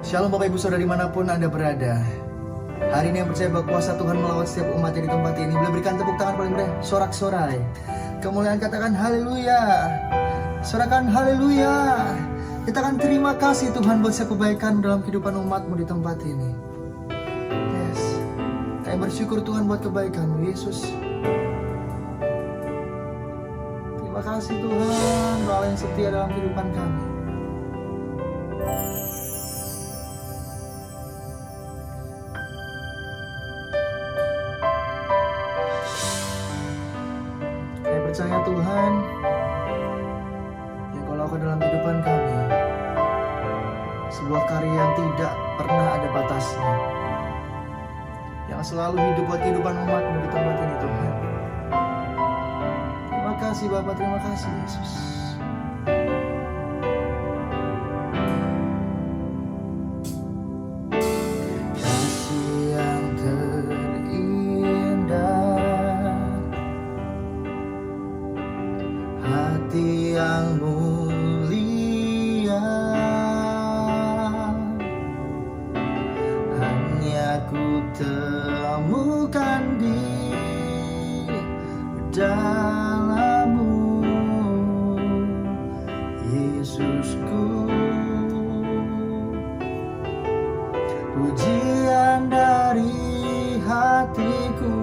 Shalom Bapak Ibu Saudara dimanapun Anda berada. Hari ini yang percaya bahwa kuasa Tuhan melawat setiap umat yang di tempat ini. Boleh berikan tepuk tangan paling meriah, sorak-sorai. Kemuliaan katakan haleluya. Sorakan haleluya. Kita akan terima kasih Tuhan buat setiap kebaikan dalam kehidupan umatmu di tempat ini. Yes. Kami bersyukur Tuhan buat kebaikan-Mu Yesus. Terima kasih Tuhan, Allah yang setia dalam kehidupan kami. Percaya Tuhan yang Kau lakukan dalam kehidupan kami, sebuah karya yang tidak pernah ada batasnya, yang selalu hidup buat kehidupan umat-Mu di tempat ini Tuhan. Terima kasih Bapa, terima kasih Yesus. Yang mulia, hanya ku temukan di dalam-Mu, Yesusku. Pujian dari hatiku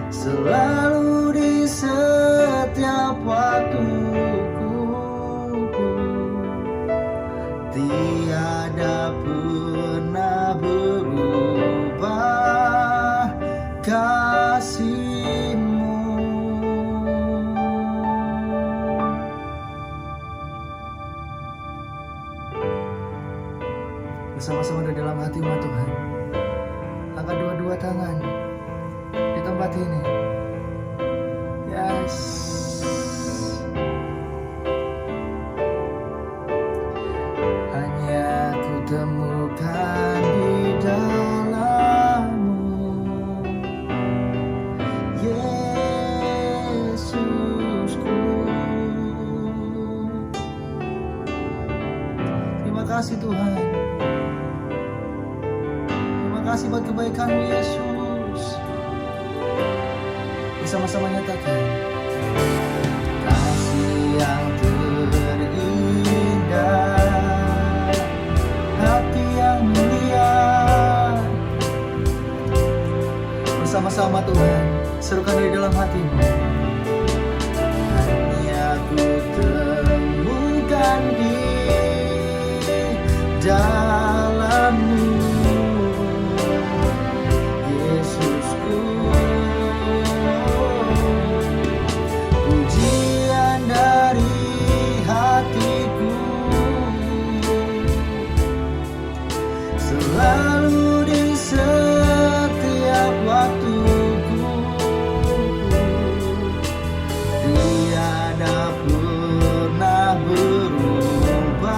selalu setiap waktuku, tiada pernah berubah kasih-Mu. Bersama-sama di dalam hati-Mu Tuhan, angkat dua-dua tangan di tempat ini. Yes. Hanya ku temukan di dalam-Mu, Yesusku. Terima kasih Tuhan. Terima kasih buat kebaikan-Mu Yesus. Bersama-sama nyatakan kasih yang terindah, hati yang mulia. Bersama-sama Tuhan, serukan dari dalam hati-Mu. Hanya ku temukan di dalam-Mu, Yesusku. Selalu di setiap waktuku, tiada pernah berubah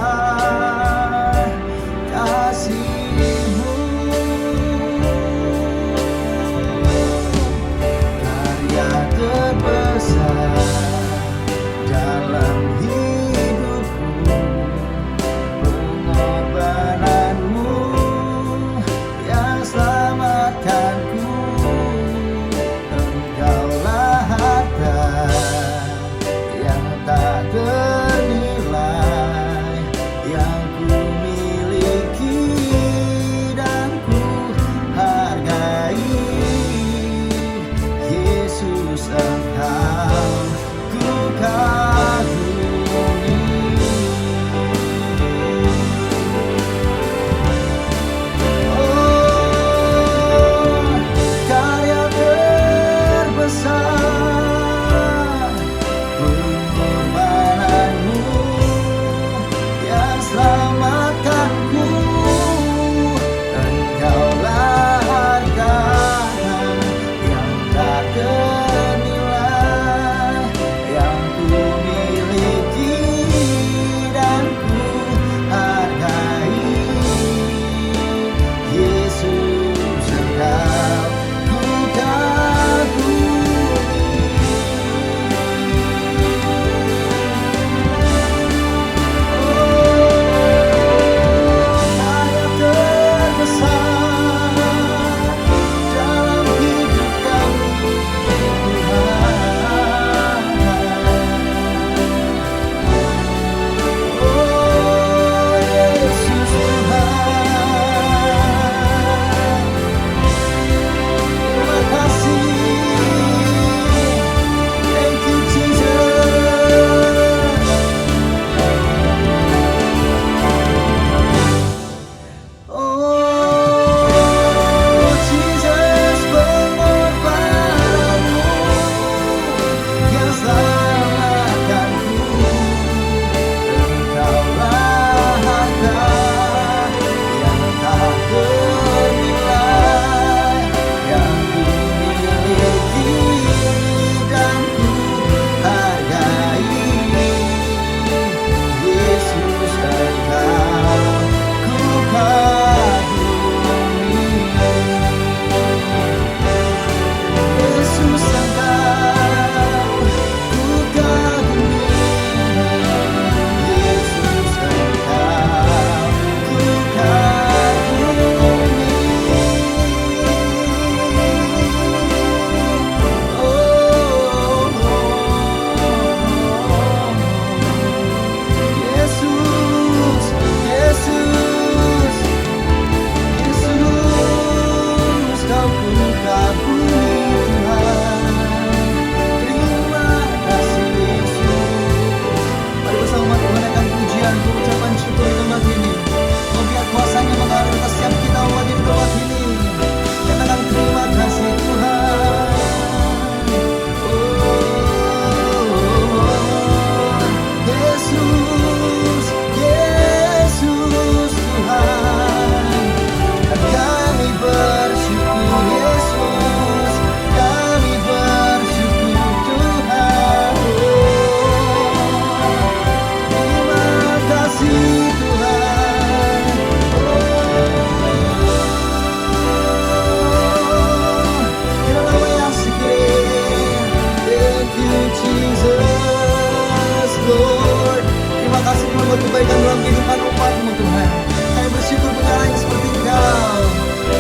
buat kebaikan dalam kehidupan umat-Mu Tuhan. Kami bersyukur punya Allah yang seperti Engkau.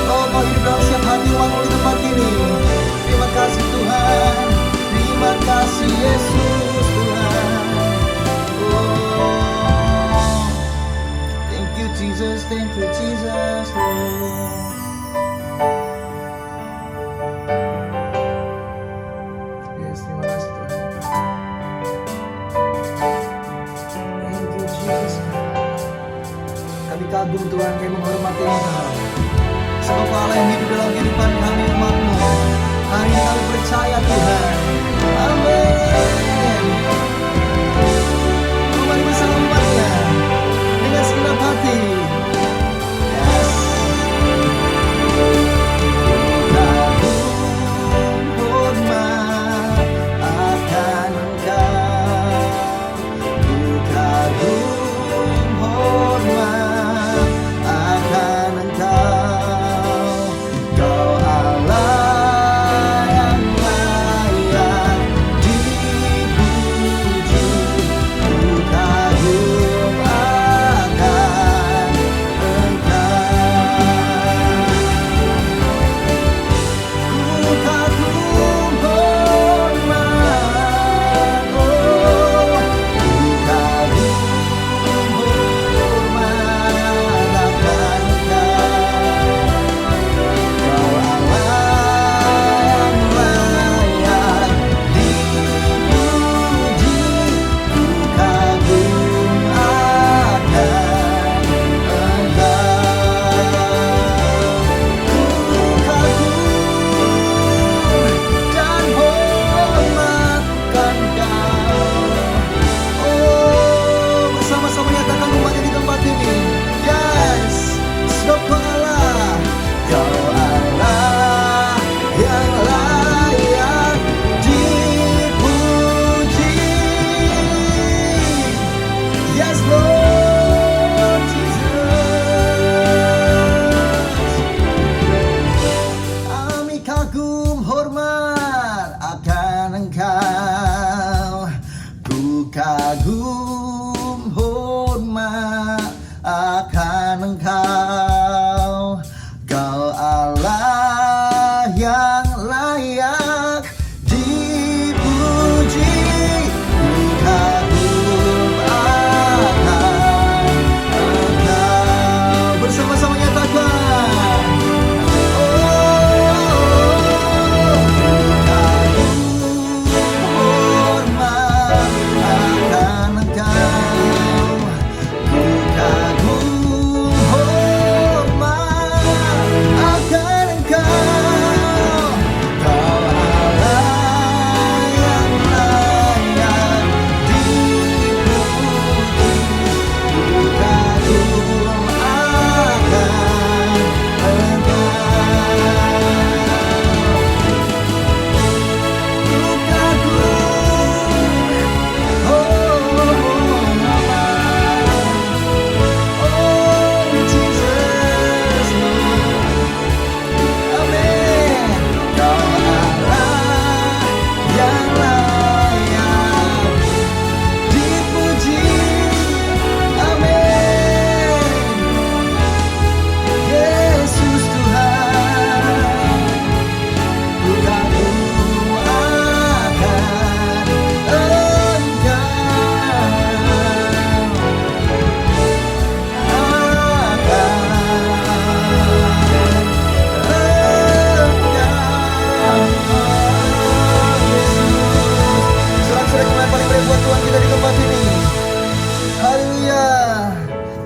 Oh, Kau hidup dalam setiap hati umat-Mu di tempat ini. Terima kasih Tuhan. Terima kasih Yesus Tuhan. Oh, thank you Jesus, Lord. Yes, terima kasih Tuhan. Thank you Jesus. Kami kagum Tuhan, kami menghormati Engkau. Sebab Allah yang hidup dalam kehidupan kami umat-Mu. Hari ini kami percaya Tuhan. Amin. Kembali bersama umat-Nya dengan segenap hati. Yes. Kagum hormat akan Engkau. Kagum hormat akan Engkau. Kau Allah yang layak dipuji. Ku kagum akan Engkau. Ku kagum hormat, oh, ku kagum hormat akan Engkau. Kau Allah yang layak dipuji. Ku kagum akan Engkau. Ku kagum dan hormatkan Kau. Oh, bersama-sama nyatakan umatnya di tempat ini. Yes, sebab Kau Allah. Kau Allah yang layak dipuji. Yes, Lord Jesus. Kami kagum hormat akan Engkau. Ku kagum hormat akan Engkau. Kau Allah yang layak dipuji. Ku kagum akan Engkau. Bersama-sama nyatakan.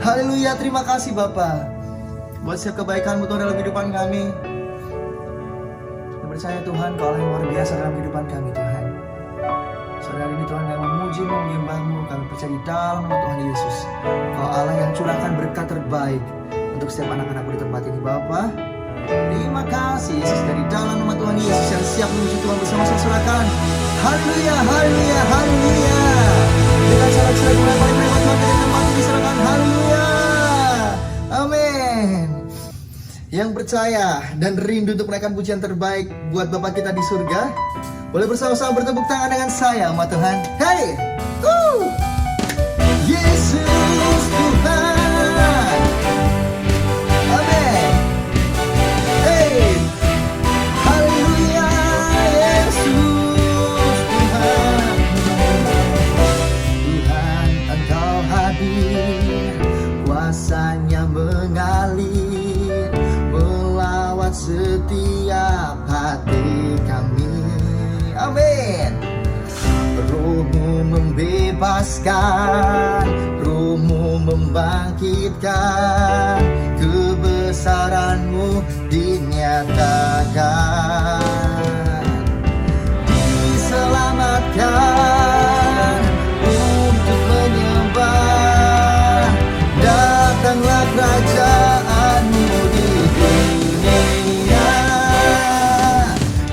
Haleluya, terima kasih Bapa buat setiap kebaikan-Mu Tuhan dalam kehidupan kami. Kami percaya Tuhan Kau Allah yang luar biasa dalam kehidupan kami Tuhan. Sore hari ini Tuhan kami memuji-Mu, menyembah-Mu. Kami percaya di dalam nama Tuhan Yesus Kau Allah yang curahkan berkat terbaik untuk setiap anak-anak-Mu di tempat ini Bapa. Terima kasih Yesus, dari dalam nama Tuhan Yesus yang siap menuju Tuhan bersama-sama serahkan. Haleluya, haleluya, haleluya. Dengan sorak-sorai mulai paling lewat Tuhan dari tempat ini serahkan. Haleluya, amin. Yang percaya dan rindu untuk menaikkan pujian terbaik buat Bapa kita di surga, boleh bersama-sama bertepuk tangan dengan saya, umat Tuhan. Hey, Yesus. Tuhan. Amin. Hey, haleluya Yesus Tuhan. Tuhan Engkau hadir, kuasanya mengalir melawat setiap hati kami. Amin. Roh-Mu membebaskan, Roh-Mu membangkitkan, kebesaran-Mu dinyatakan. Diselamatkan untuk menyembah, datanglah kerajaan-Mu di dunia.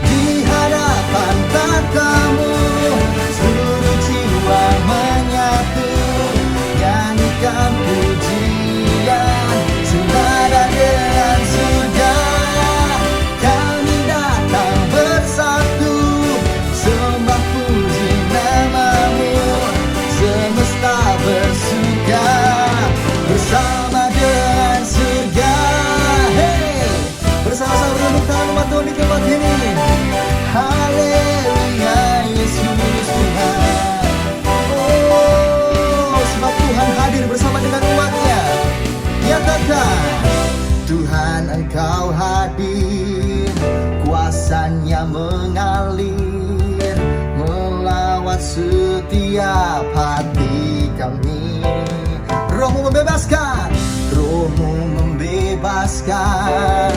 Di hadapan tatamu seluruh jiwa menyatu, nyanyikan pujian senada dengan surga. Kami datang bersatu, sembah puji nama-Mu, semesta bersuka bersama dengan surga. Hey, bersama-sama berduduk tangan umat Tuhan di tempat ini. Haleluya Yesus Tuhan. Oh, sebab Tuhan hadir bersama dengan umatnya. Nyatakan, Tuhan Engkau hadir, kuasanya mengalir melawat setiap hati kami. Roh-Mu membebaskan, Roh-Mu membebaskan,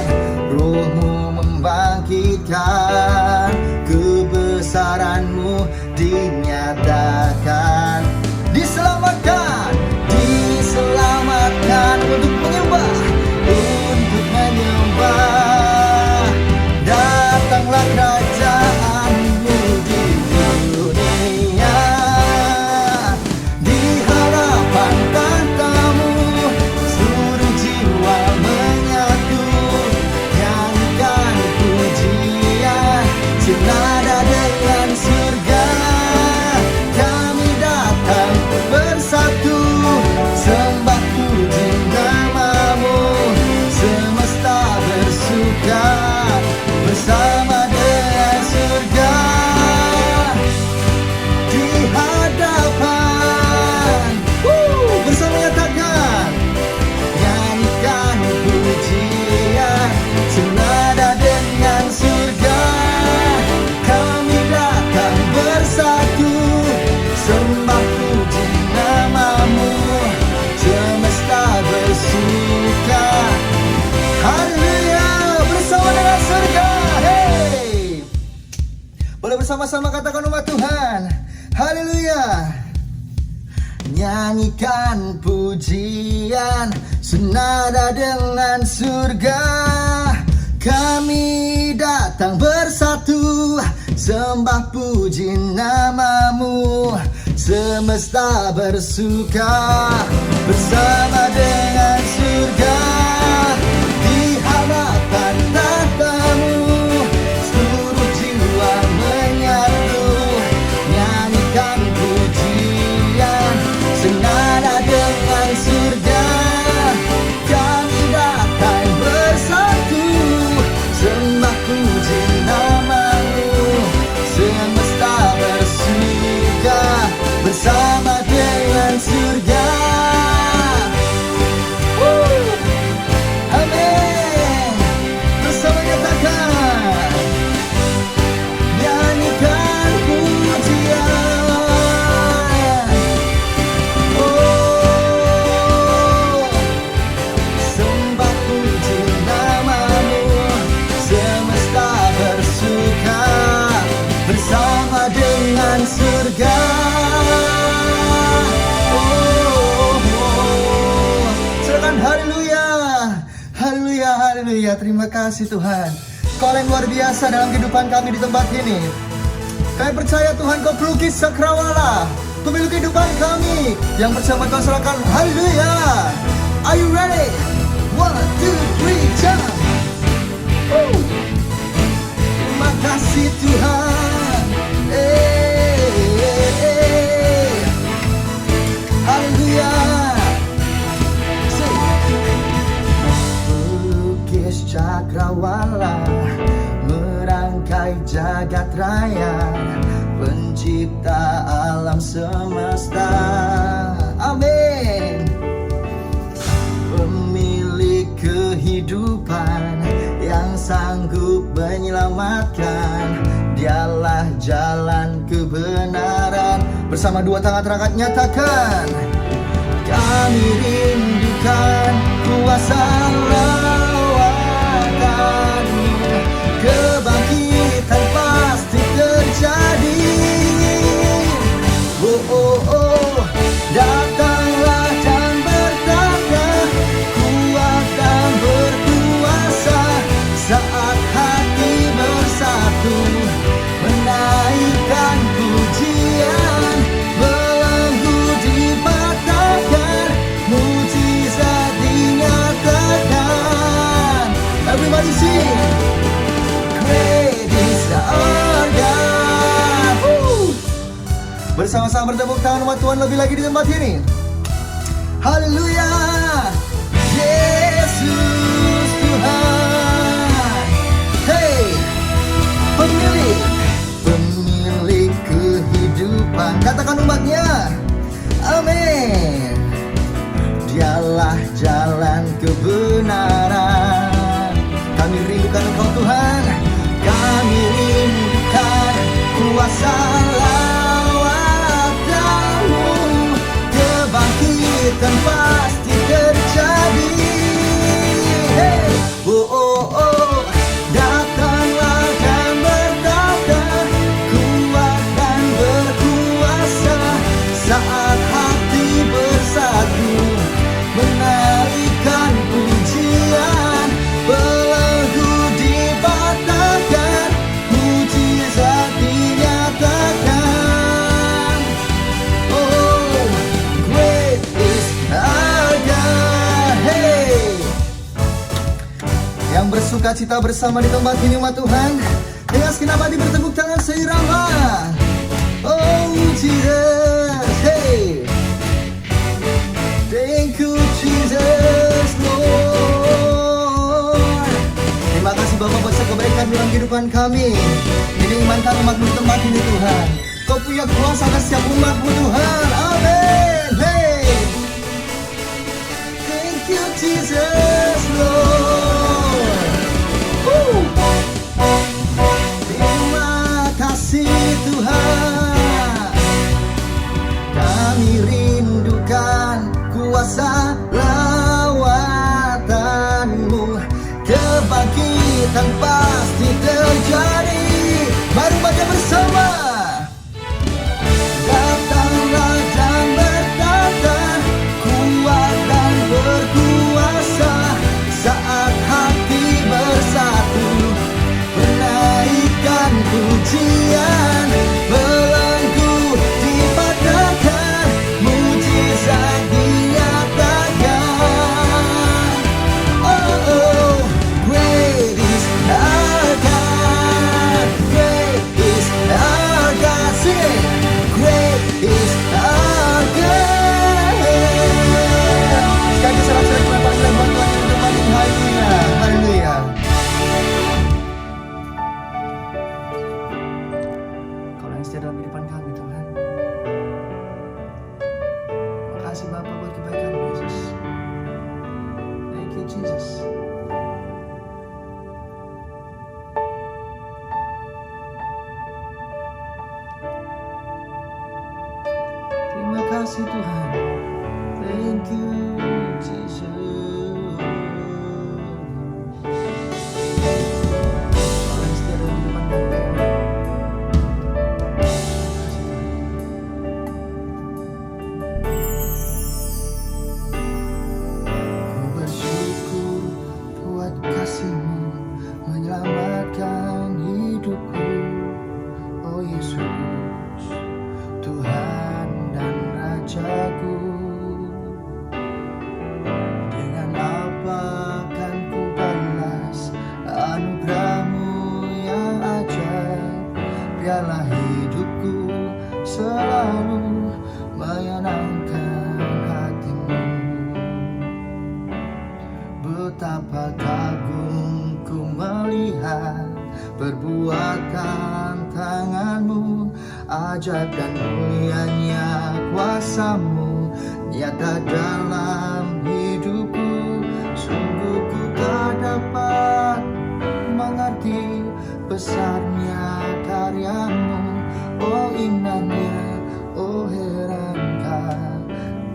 Roh-Mu membangkitkan, kebesaran-Mu dinyatakan. Diselamatkan, diselamatkan untuk menyembah, untuk menyembah. Datanglah kerajaan-Mu di dunia. Di hadapan tahta-Mu seluruh jiwa menyatu, nyanyikan pujian senada dengan surga. Kami datang bersatu, sembah puji nama-Mu, semesta bersuka bersama dengan surga. Di hadapan bersama nyatakan, nyanyikan pujian senada dengan surga. Kami datang bersatu, sembah puji nama-Mu, semesta bersuka. Haleluya, bersama dengan surga. Hey, boleh bersama-sama katakan umat Tuhan. Haleluya. Nyanyikan pujian senada dengan surga. Kami datang bersatu, sembah puji nama-Mu, semesta bersuka bersama dengan surga. Di hadapan tahta-Mu seluruh jiwa menyatu, nyanyikan pujian senada dengan surga. Kami datang bersatu, sembah puji nama-Mu, semesta bersuka bersama dengan surga. Amin. Bersama nyatakan, nyanyikan pujian. Oh, sembah puji nama-Mu, semesta bersuka bersama dengan surga. Silakan haleluya. Haleluya, haleluya. Terima kasih Tuhan. Kau yang luar biasa dalam kehidupan kami di tempat ini. Kami percaya Tuhan Kau pelukis cakrawala pemilik kehidupan kami. Yang bersama Kau serahkan haleluya. Are you ready? 1, 2, 3, jump. Terima kasih Tuhan. Haleluya. semesta. Amin. Pemilik kehidupan yang sanggup menyelamatkan, Dialah jalan kebenaran. Bersama dua tangan terangkat nyatakan, kami rindukan kuasa lawakan-Mu, kebangkitan pasti terjadi. Oh oh oh, datanglah dan bertata, kuat dan berkuasa, saat hati bersatu, menaikkan pujian, belenggu dipatahkan, mujizat dinyatakan. Everybody sing, great is our God. Bersama-sama bertepuk tangan umat Tuhan lebih lagi di tempat ini. Haleluya, Yesus Tuhan. Hey, pemilik kehidupan, katakan umatnya, amin. Dialah jalan kebenaran. Kami rindukan Engkau Tuhan, kami rindukan kuasa lawatan-Mu, kebangkitan pasti terjadi. Hey, oh oh oh, datanglah dan bertata, kuat dan berkuasa, saat hati bersatu, menaikkan pujian, belenggu dipatahkan, mujizat dinyatakan. Oh, great is our God. Hey, yang bersuka cita bersama di tempat ini umat Tuhan, dengan segenap hati bertepuk tangan seirama. Oh Jesus, hey, thank you Jesus Lord. Terima kasih Bapa buat kebaikan dalam kehidupan kami. Jadi imankan umat-Mu di tempat ini Tuhan. Kau punya kuasa atas setiap umat-Mu Tuhan. Amin. Hey, thank you Jesus Lord. Terima kasih Tuhan. Kami rindukan kuasa lawatan-Mu, kebangkitan pasti terjadi. Mari baca bersama. Datanglah dan bertata, kuat dan berkuasa, saat hati bersatu, menaikkan pujian, belenggu dipatahkan, mujizat dinyatakan. Oh oh, great is our God, great is our God. Sing it, great is our God. Sekali sorak-sorai kepada Tuhan yang terbaik. Haleluya, haleluya. Kau yang setia dalam kehidupan kami Tuhan. Makasih Bapa buat kebaikan Yesus. Thank you Jesus. Terima kasih Tuhan. Thank you Jesus. Kau yang setia dalam kehidupan kami Tuhan. Ku bersyukur buat kasih-Mu menyelamatkan hidupku. Oh Yesus, Tuhan dan Rajaku. Dengan apa kan ku balas anugerah-Mu yang ajaib? Biarlah hidupku selalu menyenangkan hati-Mu. Betapa kagum ku melihat perbuatan tangan-Mu, ajaib dan mulianya kuasa-Mu nyata dalam hidupku. Sungguh ku tak dapat mengerti besarnya karya-Mu. Oh indahnya, oh heran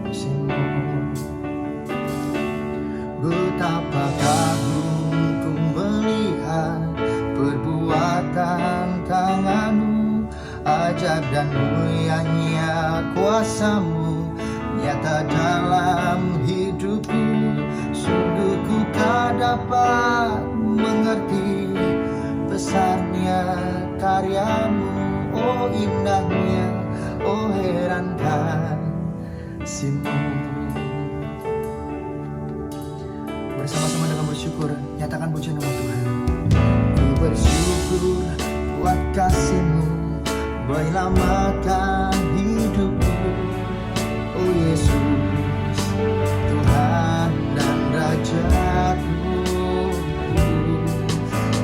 kasih-Mu. Betapa kagum ku melihat perbuatan tangan-Mu, ajaib dan mulianya kuasa-Mu nyata dalam hidupku. Sungguh ku tak dapat mengerti besarnya karya-Mu. Oh indahnya, oh heran kasih-Mu. Bersama-sama dengan bersyukur, nyatakan pujian nama Tuhan. Ku bersyukur buat kasih-Mu, menyelamatkan hidupku. Oh Yesus, Tuhan dan Rajaku.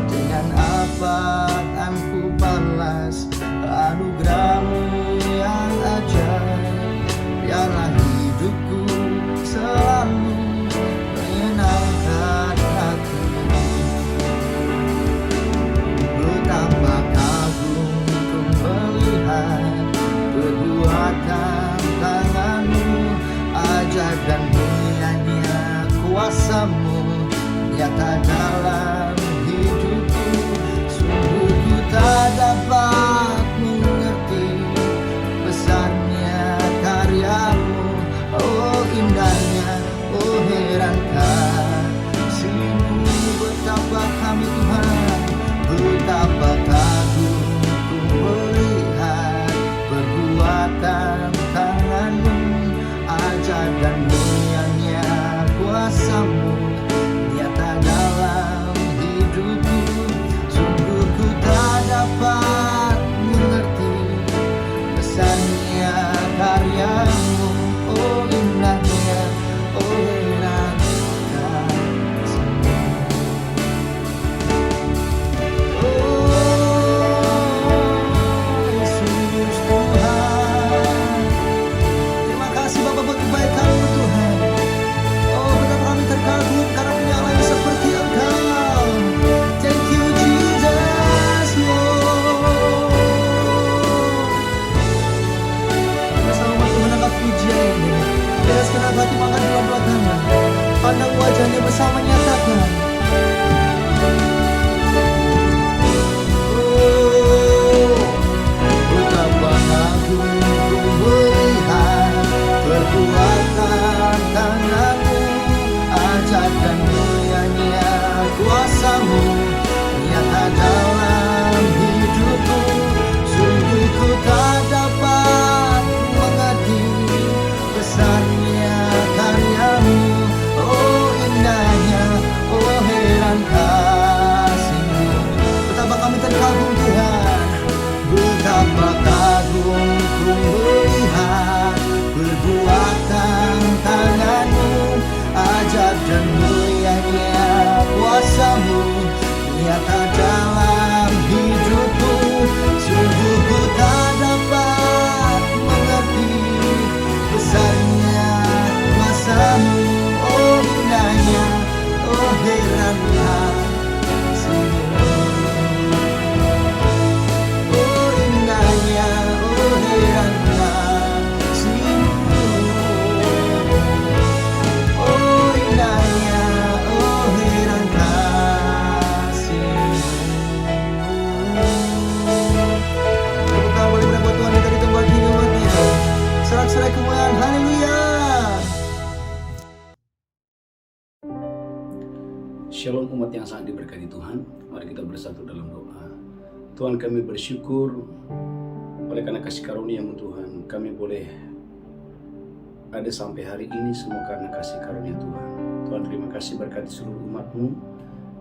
Dengan apa akan ku balas anugerah-Mu yang ajaib? Biarlah hidupku selalu menyenangkan hati-Mu. Betapa kagum ku melihat perbuatan tangan-Mu, ajaib dan mulianya kuasa-Mu nyata dalam hidupku. Sungguh ku tak dapat mengerti besarnya karya-Mu. Oh indahnya, oh heran kasih-Mu. Betapa kami Tuhan, betapa kagum ku melihat perbuatan tangan-Mu, ajaib dan mulianya kuasa-Mu nyata dalam hidupku. Sungguh ku tak dapat mengerti besarnya karya-Mu. Oh indahnya, oh heran kasih-Mu. Oh Yesus Tuhan, terima kasih Bapa buat kebaikan-Mu Tuhan. Oh betapa kami terkagum karena punya Allah yang seperti Engkau. Thank you Jesus Lord. Bersama waktu menangkap pujian ini, bereskan hati makan dalam belakangan, pandang wajahnya bersama nyatakan. Oh betapa kagum ku melihat perbuatan tangan-Mu, ajaib dan mulianya kuasa-Mu nyata dalam hidupku. Sungguh ku tak dapat mengerti besarnya karya-Mu. Oh indahnya, oh heran kasih-Mu. Betapa kami terkagum Tuhan, betapa kagum ku melihat perbuatan tangan-Mu, ajaib dan mulianya kuasa-Mu nyata dalam hidupku. Sungguh ku tak dapat mengerti besarnya kuasa-Mu. Oh indahnya, oh heran kasih-Mu. Oh indahnya, oh heran kasih-Mu. Oh indahnya, oh heran kasih-Mu. Tepuk tangan boleh beri buat Tuhan kita di tempat ini umatnya. Sorak-sorai kemuliaan, haleluya. Shalom umat yang sangat diberkati Tuhan. Mari kita bersatu dalam doa. Tuhan, kami bersyukur oleh karena kasih karunia-Mu Tuhan. Kami boleh ada sampai hari ini semua karena kasih karunia Tuhan. Tuhan, terima kasih berkati seluruh umat-Mu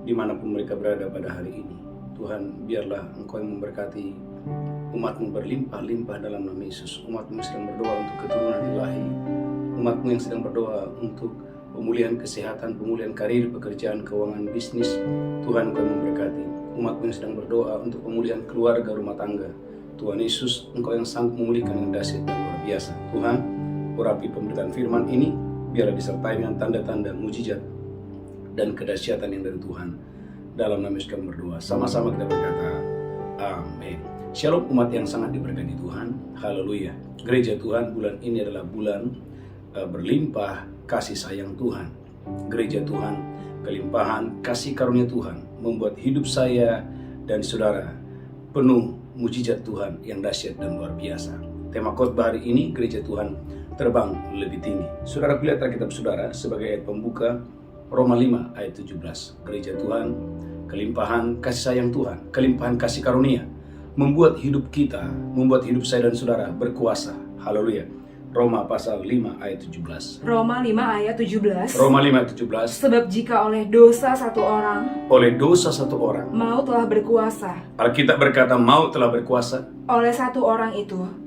dimanapun mereka berada pada hari ini. Tuhan, biarlah Engkau yang memberkati umat-Mu berlimpah-limpah dalam nama Yesus. Umat-Mu sedang berdoa untuk keturunan ilahi. Umat-Mu yang sedang berdoa untuk pemulihan kesehatan, pemulihan karir, pekerjaan, keuangan, bisnis. Tuhan, Engkau yang memberkati. Umat-Mu yang sedang berdoa untuk pemulihan keluarga, rumah tangga. Tuhan Yesus, Engkau yang sanggup memulihkan dengan dahsyat dan luar biasa. Tuhan, urapi pemberitaan firman ini, biarlah disertai dengan tanda-tanda, mujizat, dan kedahsyatan yang dari Tuhan. Dalam nama Yesus kami berdoa. Sama-sama kita berkata, amin. Shalom umat yang sangat diberkati Tuhan. Haleluya. Gereja Tuhan, bulan ini adalah bulan berlimpah kasih sayang Tuhan. Gereja Tuhan, kelimpahan kasih karunia Tuhan membuat hidup saya dan saudara penuh mujizat Tuhan yang dahsyat dan luar biasa. Tema khotbah hari ini, gereja Tuhan terbang lebih tinggi. Saudara lihat Alkitab saudara sebagai ayat pembuka Roma 5 ayat 17. Gereja Tuhan, kelimpahan kasih sayang Tuhan, kelimpahan kasih karunia membuat hidup kita, membuat hidup saya dan saudara berkuasa. Haleluya. Roma pasal 5 ayat 17. Roma 5 ayat 17. Roma 5 ayat 17. Sebab jika oleh dosa satu orang maut telah berkuasa. Alkitab berkata maut telah berkuasa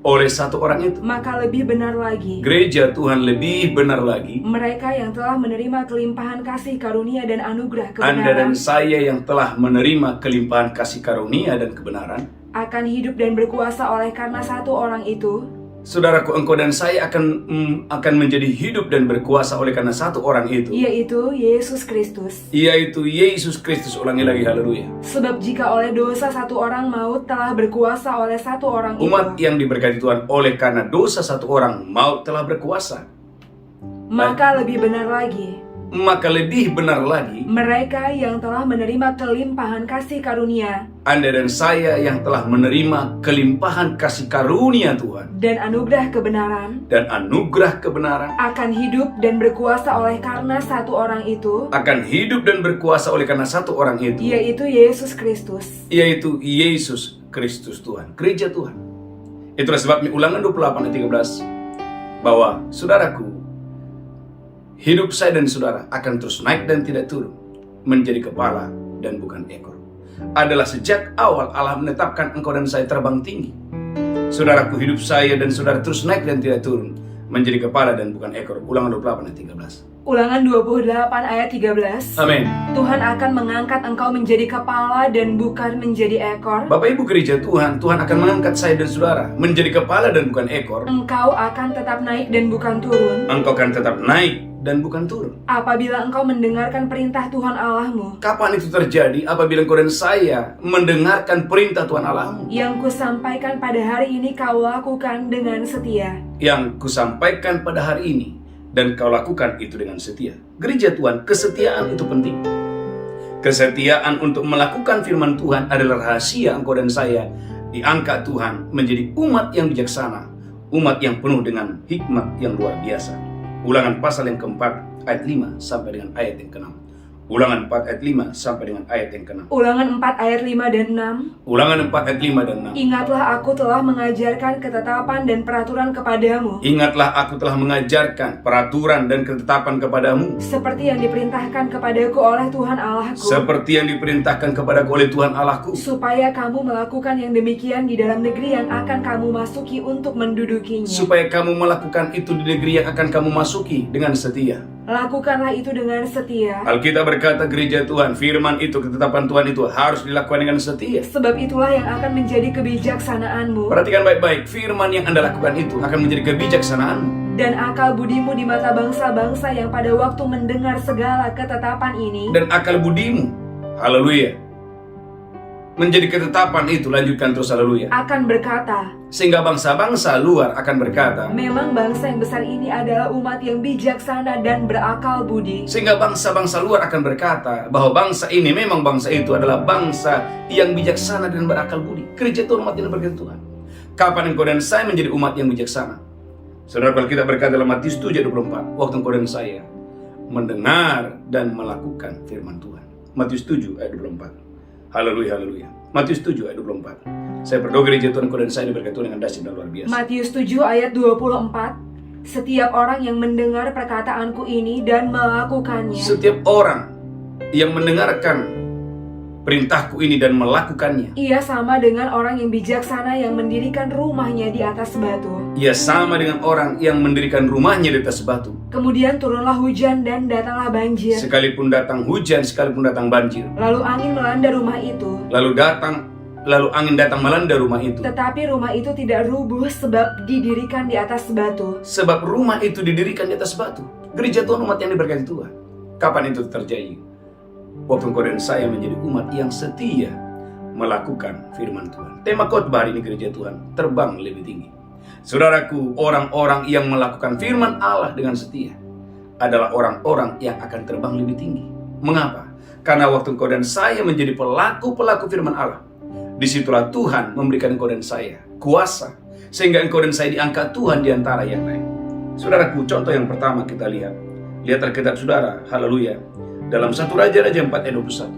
Oleh satu orang itu, maka lebih benar lagi gereja Tuhan lebih benar lagi, mereka yang telah menerima kelimpahan kasih karunia dan anugerah Anda dan kebenaran saya yang telah menerima kelimpahan kasih karunia dan kebenaran akan hidup dan berkuasa oleh karena satu orang itu, saudaraku, engkau dan saya akan menjadi hidup dan berkuasa oleh karena satu orang itu, yaitu Yesus Kristus. yaitu Yesus Kristus. Ulangi lagi, haleluya. Sebab jika oleh dosa satu orang maut telah berkuasa oleh satu orang Umat itu, yang diberkati Tuhan, oleh karena dosa satu orang maut telah berkuasa, maka lebih benar lagi mereka yang telah menerima kelimpahan kasih karunia Anda dan saya yang telah menerima kelimpahan kasih karunia Tuhan dan anugerah kebenaran akan hidup dan berkuasa oleh karena satu orang itu, yaitu Yesus Kristus. Tuhan, gereja Tuhan. Itulah sebabnya Ulangan 28 ayat 13 bahwa saudaraku, hidup saya dan saudara akan terus naik dan tidak turun, menjadi kepala dan bukan ekor. Adalah sejak awal Allah menetapkan engkau dan saya terbang tinggi. Saudaraku, hidup saya dan saudara terus naik dan tidak turun, menjadi kepala dan bukan ekor. Ulangan 28 ayat 13. Ulangan 28 ayat 13. Amin. Tuhan akan mengangkat engkau menjadi kepala dan bukan menjadi ekor. Bapak Ibu gereja Tuhan, Tuhan akan mengangkat saya dan saudara menjadi kepala dan bukan ekor. Engkau akan tetap naik dan bukan turun. Engkau akan tetap naik dan bukan turun. Apabila engkau mendengarkan perintah Tuhan Allahmu, Kapan itu terjadi? Apabila engkau dan saya mendengarkan perintah Tuhan Allahmu, yang kusampaikan pada hari ini kau lakukan dengan setia. yang kusampaikan pada hari ini dan kau lakukan itu dengan setia. Gereja Tuhan, kesetiaan itu penting. Kesetiaan untuk melakukan firman Tuhan adalah rahasia engkau dan saya diangkat Tuhan menjadi umat yang bijaksana, umat yang penuh dengan hikmat yang luar biasa. Ulangan pasal yang keempat ayat 5 sampai dengan ayat yang ke-6. Ulangan 4 ayat 5 sampai dengan ayat yang ke-6. Ulangan 4 ayat 5 dan 6. Ulangan 4 ayat 5 dan 6. Ingatlah aku telah mengajarkan ketetapan dan peraturan kepadamu, Ingatlah aku telah mengajarkan peraturan dan ketetapan kepadamu, seperti yang diperintahkan kepadaku oleh Tuhan Allahku, seperti yang diperintahkan kepadaku oleh Tuhan Allahku, supaya kamu melakukan yang demikian di dalam negeri yang akan kamu masuki untuk mendudukinya. supaya kamu melakukan itu di negeri yang akan kamu masuki dengan setia. Lakukanlah itu dengan setia, Alkitab berkata, gereja Tuhan, firman itu, ketetapan Tuhan itu harus dilakukan dengan setia. sebab itulah yang akan menjadi kebijaksanaanmu Perhatikan baik-baik, firman yang Anda lakukan itu akan menjadi kebijaksanaanmu dan akal budimu di mata bangsa-bangsa yang pada waktu mendengar segala ketetapan ini dan akal budimu, haleluya, menjadi ketetapan itu. Lanjutkan terus, haleluya. akan berkata, Sehingga bangsa-bangsa luar akan berkata, memang bangsa yang besar ini adalah umat yang bijaksana dan berakal budi. sehingga bangsa-bangsa luar akan berkata bahwa bangsa ini, memang bangsa itu adalah bangsa yang bijaksana dan berakal budi. Gereja Tuhan, umat yang berkati Tuhan. Kapan engkau dan saya menjadi umat yang bijaksana? Saudara, kalau kita berkata dalam Matius 7:24, waktu engkau dan saya mendengar dan melakukan firman Tuhan. Matius 7 ayat 24. Haleluya, haleluya. Matius 7 ayat 24. Saya berdoa gereja Tuhan, engkau dan saya diberkati Tuhan dengan dahsyat dan luar biasa. Matius 7 ayat 24. Setiap orang yang mendengar perkataanku ini dan melakukannya, Setiap orang yang mendengarkan perintahku ini dan melakukannya, ia sama dengan orang yang bijaksana yang mendirikan rumahnya di atas batu. ia sama dengan orang yang mendirikan rumahnya di atas batu. Kemudian turunlah hujan dan datanglah banjir. Sekalipun datang hujan, sekalipun datang banjir, Lalu angin melanda rumah itu, lalu datang lalu angin datang melanda rumah itu. Tetapi rumah itu tidak rubuh sebab didirikan di atas batu. Sebab rumah itu didirikan di atas batu. Gereja Tuhan, umat yang diberkati Tuhan. Kapan itu terjadi? Waktu engkau dan saya menjadi umat yang setia melakukan firman Tuhan. Tema khotbah hari ini, gereja Tuhan, terbang lebih tinggi. Saudaraku, orang-orang yang melakukan firman Allah dengan setia adalah orang-orang yang akan terbang lebih tinggi. Mengapa? Karena waktu engkau dan saya menjadi pelaku-pelaku firman Allah, disitulah Tuhan memberikan engkau dan saya kuasa, sehingga engkau dan saya diangkat Tuhan di antara yang lain. Saudaraku, contoh yang pertama kita lihat Alkitab saudara, haleluya, dalam 1 Raja-Raja 4 ayat 21.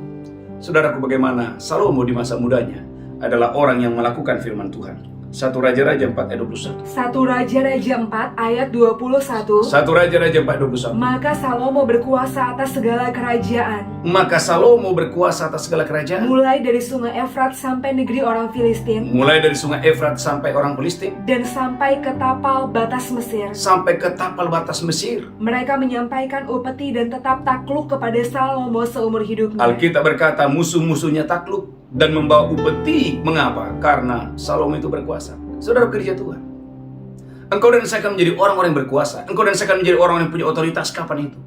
Saudaraku, bagaimana Salomo di masa mudanya adalah orang yang melakukan firman Tuhan. 1 Raja-Raja 4 ayat 21. 1 Raja-Raja 4 ayat 21. 1 Raja-Raja 4 21. Maka Salomo berkuasa atas segala kerajaan. Maka Salomo berkuasa atas segala kerajaan. Mulai dari sungai Efrat sampai negeri orang Filistin. Mulai dari sungai Efrat sampai orang Filistin. Dan sampai ke tapal batas Mesir. Sampai ke tapal batas Mesir. Mereka menyampaikan upeti dan tetap takluk kepada Salomo seumur hidupnya. Alkitab berkata musuh-musuhnya takluk dan membawa upeti. Mengapa? Karena Salomo itu berkuasa. Saudara gereja Tuhan, engkau dan saya akan menjadi orang-orang yang berkuasa. Engkau dan saya akan menjadi orang yang punya otoritas. Kapan itu?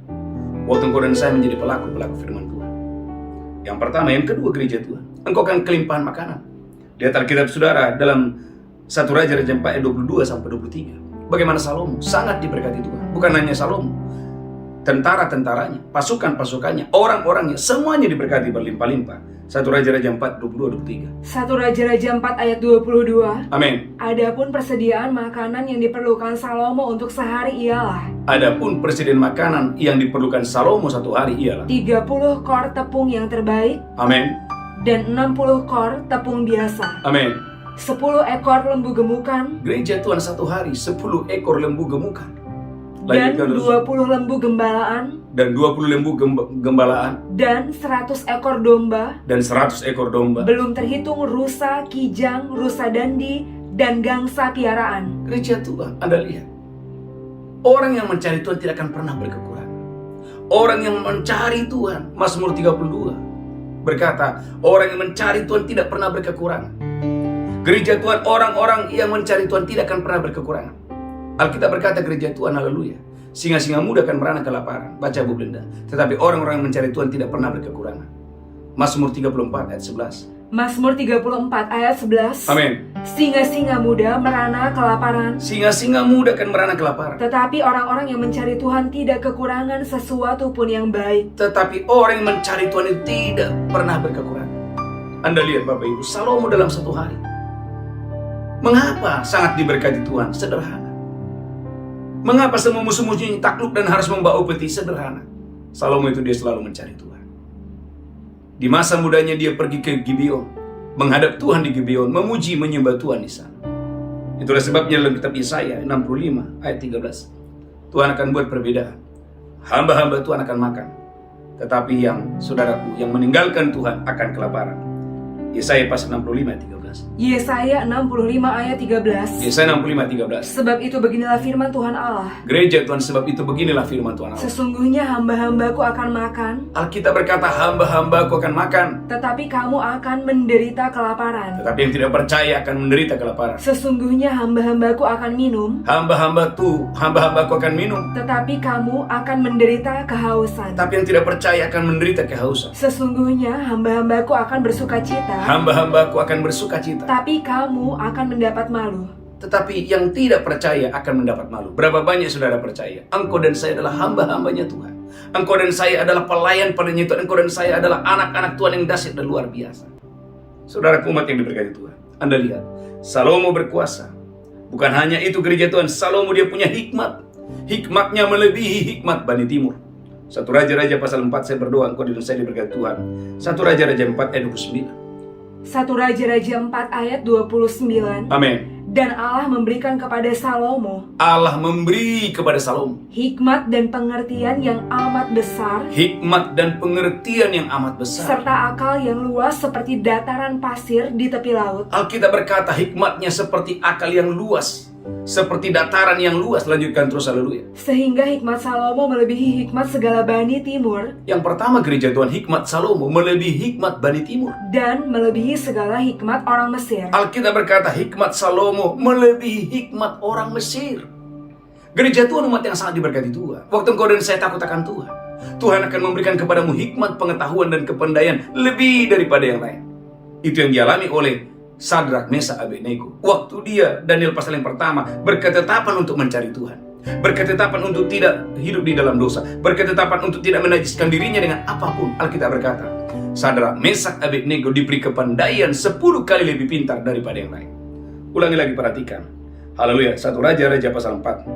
Waktu engkau dan saya menjadi pelaku-pelaku firman Tuhan. Yang pertama, yang kedua, gereja Tuhan, engkau akan kelimpahan makanan. Lihat Alkitab saudara dalam 1 Raja-Raja 4 ayat 22 sampai 23. Bagaimana Salomo sangat diberkati Tuhan. Bukan hanya Salomo, tentara-tentaranya, pasukan-pasukannya, orang-orangnya, semuanya diberkati berlimpah-limpah. 1 Raja-Raja 4, 22-23. 1 Raja-Raja 4 ayat 22. Amin. Adapun persediaan makanan yang diperlukan Salomo untuk sehari ialah Adapun persediaan makanan yang diperlukan Salomo satu hari ialah 30 kor tepung yang terbaik Amin. dan 60 kor tepung biasa. Amin. 10 ekor lembu gemukan Gereja Tuhan satu hari 10 ekor lembu gemukan. dan Lanjutkan terus. 20 lembu gembalaan Dan 20 lembu gembalaan dan 100 ekor domba, dan 100 ekor domba. belum terhitung rusa, kijang, rusa dandi, dan gangsa piaraan. Gereja Tuhan, Anda lihat, orang yang mencari Tuhan tidak akan pernah berkekurangan. Orang yang mencari Tuhan, Mazmur 32 berkata, orang yang mencari Tuhan tidak pernah berkekurangan. Gereja Tuhan, orang-orang yang mencari Tuhan tidak akan pernah berkekurangan. Alkitab berkata, gereja Tuhan, haleluya, singa-singa muda akan merana kelaparan. Baca Bu Benda. Tetapi orang-orang yang mencari Tuhan tidak pernah berkekurangan. Mazmur 34 ayat 11. Mazmur 34 ayat 11. Amin. Singa-singa muda merana kelaparan, Singa-singa muda akan merana kelaparan. tetapi orang-orang yang mencari Tuhan tidak kekurangan sesuatu pun yang baik. Tetapi orang yang mencari Tuhan itu tidak pernah berkekurangan. Anda lihat Bapak Ibu, Salomo dalam satu hari. Mengapa sangat diberkati Tuhan? Sederhana. Mengapa semua musuh-musuhnya takluk dan harus membawa upeti? Sederhana. Salomo itu dia selalu mencari Tuhan. Di masa mudanya dia pergi ke Gibeon, menghadap Tuhan di Gibeon, memuji menyembah Tuhan di sana. Itulah sebabnya dalam kitab Yesaya 65 ayat 13, Tuhan akan buat perbedaan. Hamba-hamba Tuhan akan makan, tetapi yang saudaraku yang meninggalkan Tuhan akan kelaparan. Yesaya pasal 65 ayat 13. Yesaya 65 ayat 13. Yesaya 65 ayat 13. Sebab itu beginilah firman Tuhan Allah. Gereja Tuhan, sebab itu beginilah firman Tuhan Allah. Sesungguhnya hamba-hambaku akan makan, Alkitab berkata hamba-hambaku akan makan, tetapi kamu akan menderita kelaparan. tetapi yang tidak percaya akan menderita kelaparan. Sesungguhnya hamba-hambaku akan minum, Hamba-hambaku akan minum, tetapi kamu akan menderita kehausan. tapi yang tidak percaya akan menderita kehausan. Sesungguhnya hamba-hambaku akan bersuka cita, Hamba-hambaku akan bersuka cita, tapi kamu akan mendapat malu. tetapi yang tidak percaya akan mendapat malu. Berapa banyak saudara percaya? Engkau dan saya adalah hamba-hambanya Tuhan. Engkau dan saya adalah pelayan-pelayan Tuhan. Engkau dan saya adalah anak-anak Tuhan yang dahsyat dan luar biasa. Saudara umat yang diberkati Tuhan, Anda lihat, Salomo berkuasa. Bukan hanya itu gereja Tuhan, Salomo dia punya hikmat. Hikmatnya melebihi hikmat Bani Timur. 1 Raja-Raja pasal 4, saya berdoa engkau dan saya diberkati Tuhan. 1 Raja-Raja 4 ayat 29. 1 Raja-Raja 4 ayat 29. Amin. Dan Allah memberikan kepada Salomo Allah memberi kepada Salomo hikmat dan pengertian yang amat besar, hikmat dan pengertian yang amat besar, serta akal yang luas seperti dataran pasir di tepi laut. Alkitab berkata hikmatnya seperti akal yang luas, seperti dataran yang luas. Lanjutkan terus, haleluya. Sehingga hikmat Salomo melebihi hikmat segala Bani Timur, Yang pertama gereja Tuhan, hikmat Salomo melebihi hikmat Bani Timur. dan melebihi segala hikmat orang Mesir. Alkitab berkata hikmat Salomo melebihi hikmat orang Mesir. Gereja Tuhan, umat yang sangat diberkati Tuhan. Waktu engkau dan saya takut akan Tuhan, Tuhan akan memberikan kepadamu hikmat, pengetahuan, dan kepandaian lebih daripada yang lain. Itu yang dialami oleh Sadrak, Mesak, Abednego. Waktu dia, Daniel pasal yang pertama, berketetapan untuk mencari Tuhan, berketetapan untuk tidak hidup di dalam dosa, berketetapan untuk tidak menajiskan dirinya dengan apapun. Alkitab berkata Sadrak, Mesak, Abednego diberi kepandaian 10 kali lebih pintar daripada yang lain. Ulangi lagi, perhatikan. Haleluya. 1 Raja-Raja pasal 4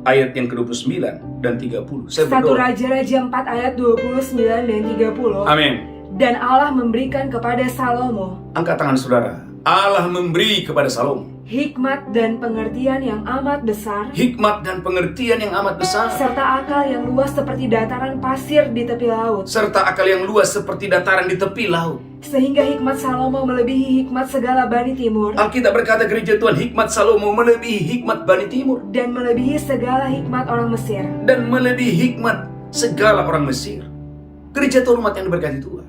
ayat yang ke-29 dan 30. Saya 1 berdoa. Raja-Raja 4 ayat 29 dan 30. Amin. Dan Allah memberikan kepada Salomo Angkat tangan saudara. Allah memberi kepada Salomo hikmat dan pengertian yang amat besar, hikmat dan pengertian yang amat besar, serta akal yang luas seperti dataran pasir di tepi laut. serta akal yang luas seperti dataran di tepi laut. Sehingga hikmat Salomo melebihi hikmat segala Bani Timur, Alkitab berkata gereja Tuhan, hikmat Salomo melebihi hikmat Bani Timur, dan melebihi segala hikmat orang Mesir. dan melebihi hikmat segala orang Mesir. Gereja Tuhan, umat yang diberkati Tuhan.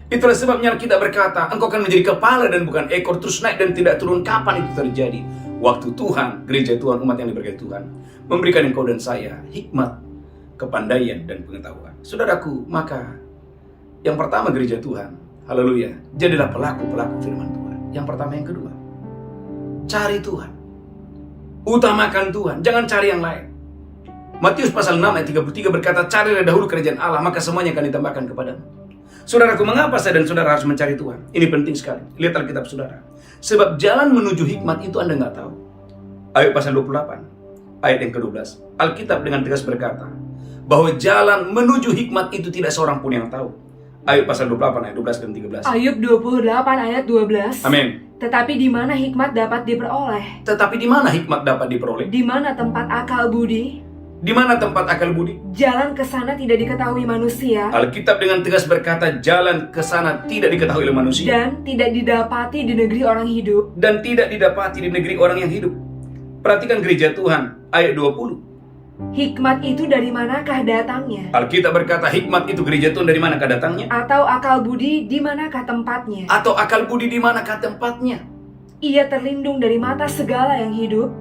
Itulah sebabnya kita berkata, engkau akan menjadi kepala dan bukan ekor, terus naik dan tidak turun. Kapan itu terjadi? Waktu Tuhan, gereja Tuhan, umat yang diberkati Tuhan, memberikan engkau dan saya hikmat, kepandaian, dan pengetahuan. Saudaraku, maka yang pertama gereja Tuhan, haleluya, jadilah pelaku-pelaku firman Tuhan. Yang pertama, yang kedua, cari Tuhan, utamakan Tuhan, jangan cari yang lain. Matius pasal 6 ayat 33 berkata, carilah dahulu kerajaan Allah, maka semuanya akan ditambahkan kepadamu. Saudaraku, mengapa saya dan saudara harus mencari Tuhan? Ini penting sekali. Lihat Alkitab saudara. Sebab jalan menuju hikmat itu Anda nggak tahu. Ayat pasal 28, ayat yang ke-12. Alkitab dengan tegas berkata, bahwa jalan menuju hikmat itu tidak seorang pun yang tahu. Ayat pasal 28, ayat 12 dan 13. Ayub 28 ayat 12. Amin. Tetapi di mana hikmat dapat diperoleh? Tetapi di mana hikmat dapat diperoleh? Di mana tempat akal budi? Di mana tempat akal budi? Jalan ke sana tidak diketahui manusia, Alkitab dengan tegas berkata, jalan ke sana tidak diketahui oleh manusia. dan tidak didapati di negeri orang hidup. Dan tidak didapati di negeri orang yang hidup. Perhatikan gereja Tuhan, ayat 20. Hikmat itu dari manakah datangnya? Alkitab berkata hikmat itu gereja Tuhan dari manakah datangnya? Atau akal budi di manakah tempatnya? Atau akal budi di manakah tempatnya? Ia terlindung dari mata segala yang hidup,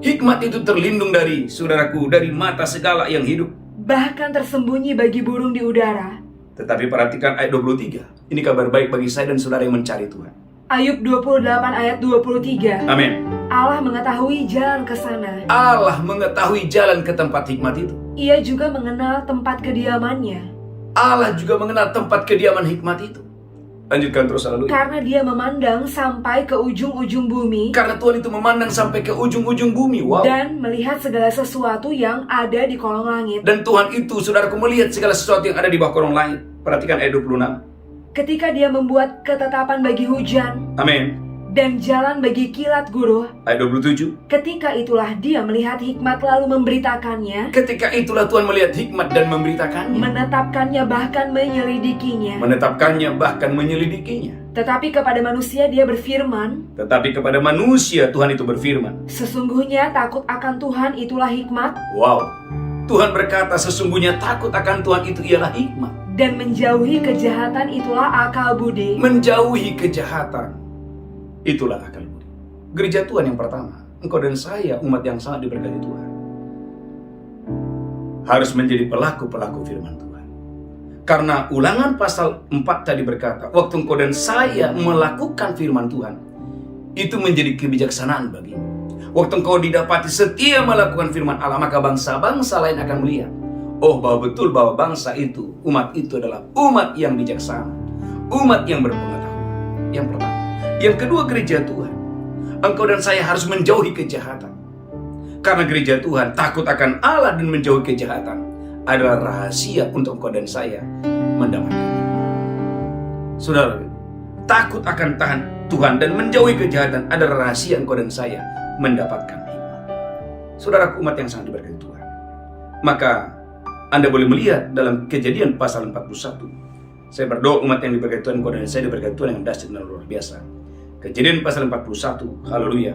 Hikmat itu terlindung dari, saudaraku, dari mata segala yang hidup. bahkan tersembunyi bagi burung di udara. Tetapi perhatikan ayat 23. Ini kabar baik bagi saya dan saudara yang mencari Tuhan. Ayub 28 ayat 23. Amin. Allah mengetahui jalan ke sana. Allah mengetahui jalan ke tempat hikmat itu. Ia juga mengenal tempat kediamannya. Allah juga mengenal tempat kediaman hikmat itu. Lanjutkan terus, haleluya. Karena dia memandang sampai ke ujung-ujung bumi, Karena Tuhan itu memandang sampai ke ujung-ujung bumi. Wow. dan melihat segala sesuatu yang ada di kolong langit. Dan Tuhan itu, saudaraku, melihat segala sesuatu yang ada di bawah kolong langit. Perhatikan ayat 26. Ketika dia membuat ketetapan bagi hujan Amin. dan jalan bagi kilat guruh, Ayat 27. ketika itulah dia melihat hikmat lalu memberitakannya, Ketika itulah Tuhan melihat hikmat dan memberitakannya. menetapkannya bahkan menyelidikinya. Menetapkannya bahkan menyelidikinya. Tetapi kepada manusia dia berfirman, Tetapi kepada manusia Tuhan itu berfirman. sesungguhnya takut akan Tuhan itulah hikmat, Wow. Tuhan berkata sesungguhnya takut akan Tuhan itu ialah hikmat. dan menjauhi kejahatan itulah akal budi. Menjauhi kejahatan, itulah akal budi. Gereja Tuhan yang pertama, engkau dan saya, umat yang sangat diberkati Tuhan, harus menjadi pelaku-pelaku firman Tuhan. Karena Ulangan pasal 4 tadi berkata, waktu engkau dan saya melakukan firman Tuhan, itu menjadi kebijaksanaan bagimu. Waktu engkau didapati setia melakukan firman Allah, maka bangsa-bangsa lain akan melihat, oh, bahwa betul bahwa bangsa itu, umat itu adalah umat yang bijaksana, umat yang berpengetahuan. Yang pertama. Yang kedua, gereja Tuhan, engkau dan saya harus menjauhi kejahatan. Karena gereja Tuhan takut akan Allah dan menjauhi kejahatan adalah rahasia untuk engkau dan saya mendapatkannya. Saudara, takut akan Tuhan dan menjauhi kejahatan adalah rahasia engkau dan saya mendapatkan hikmat. Saudaraku, umat yang sangat diberkati Tuhan, maka Anda boleh melihat dalam Kejadian pasal 41. Saya berdoa umat yang diberkati Tuhan, engkau dan saya diberkati Tuhan dengan dahsyat dan luar biasa. Kejadian pasal 41, haleluya.